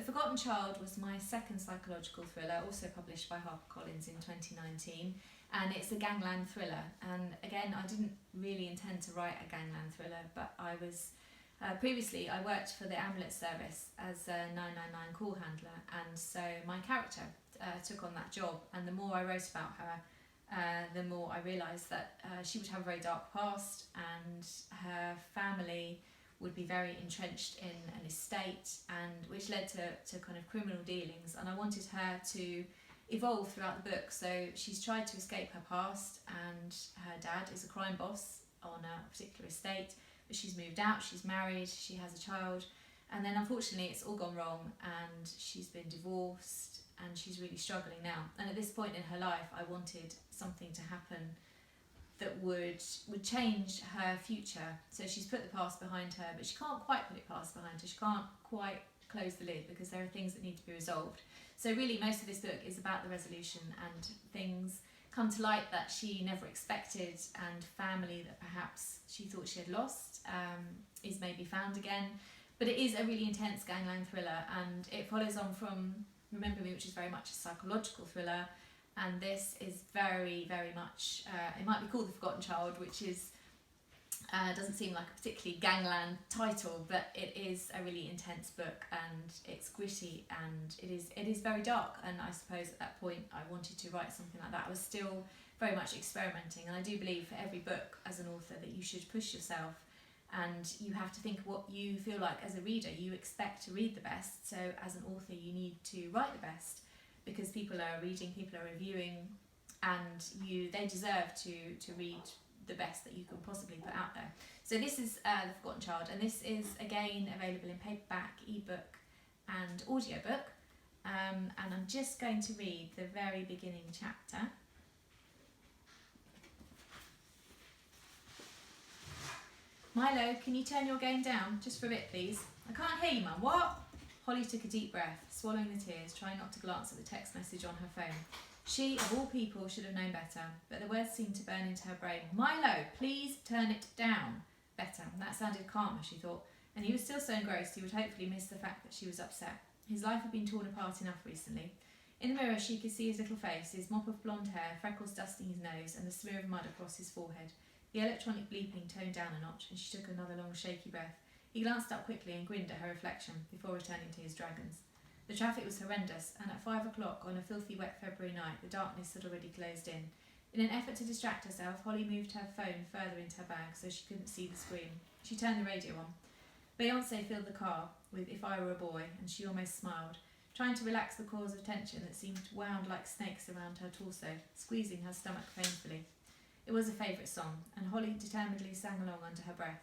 Forgotten Child was my second psychological thriller, also published by HarperCollins in 2019, and it's a gangland thriller. And again, I didn't really intend to write a gangland thriller, but I was previously I worked for the ambulance service as a 999 call handler, and so my character took on that job. And the more I wrote about her, the more I realised that she would have a very dark past, and her family would be very entrenched in an estate, and which led to kind of criminal dealings. And I wanted her to evolve throughout the book. So she's tried to escape her past, and her dad is a crime boss on a particular estate, but she's moved out, she's married, she has a child, and then unfortunately it's all gone wrong, and she's been divorced, and she's really struggling now. And at this point in her life, I wanted something to happen that would change her future. So she's put the past behind her, but she can't quite put it behind her. She can't quite close the lid because there are things that need to be resolved. So really most of this book is about the resolution, and things come to light that she never expected, and family that perhaps she thought she had lost is maybe found again. But it is a really intense gangland thriller, and it follows on from Remember Me, which is very much a psychological thriller. And this is very, very much, it might be called The Forgotten Child, which is doesn't seem like a particularly gangland title, but it is a really intense book, and it's gritty, and it is very dark. And I suppose at that point I wanted to write something like that. I was still very much experimenting, and I do believe for every book as an author that you should push yourself, and you have to think what you feel like as a reader. You expect to read the best, so as an author you need to write the best, because people are reading, people are reviewing, and they deserve to read the best that you can possibly put out there. So this is The Forgotten Child, and this is again available in paperback, ebook and audiobook, and I'm just going to read the very beginning chapter. Milo, can you turn your game down just for a bit, please? I can't hear you, Mum. What? Holly took a deep breath, swallowing the tears, trying not to glance at the text message on her phone. She, of all people, should have known better, but the words seemed to burn into her brain. Milo, please turn it down. Better. That sounded calmer, she thought, and he was still so engrossed he would hopefully miss the fact that she was upset. His life had been torn apart enough recently. In the mirror she could see his little face, his mop of blonde hair, freckles dusting his nose, and the smear of mud across his forehead. The electronic bleeping toned down a notch, and she took another long shaky breath. He glanced up quickly and grinned at her reflection before returning to his dragons. The traffic was horrendous, and at 5 o'clock on a filthy wet February night, the darkness had already closed in. In an effort to distract herself, Holly moved her phone further into her bag so she couldn't see the screen. She turned the radio on. Beyoncé filled the car with If I Were a Boy, and she almost smiled, trying to relax the cords of tension that seemed wound like snakes around her torso, squeezing her stomach painfully. It was a favourite song, and Holly determinedly sang along under her breath.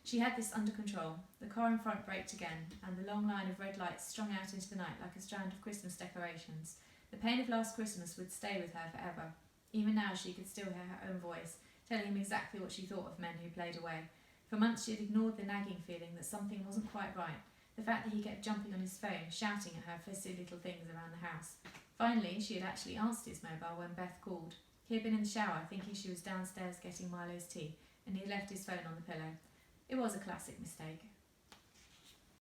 She had this under control. The car in front braked again, and the long line of red lights strung out into the night like a strand of Christmas decorations. The pain of last Christmas would stay with her forever. Even now she could still hear her own voice, telling him exactly what she thought of men who played away. For months she had ignored the nagging feeling that something wasn't quite right, the fact that he kept jumping on his phone, shouting at her for silly little things around the house. Finally, she had actually answered his mobile when Beth called. He had been in the shower, thinking she was downstairs getting Milo's tea, and he had left his phone on the pillow. It was a classic mistake.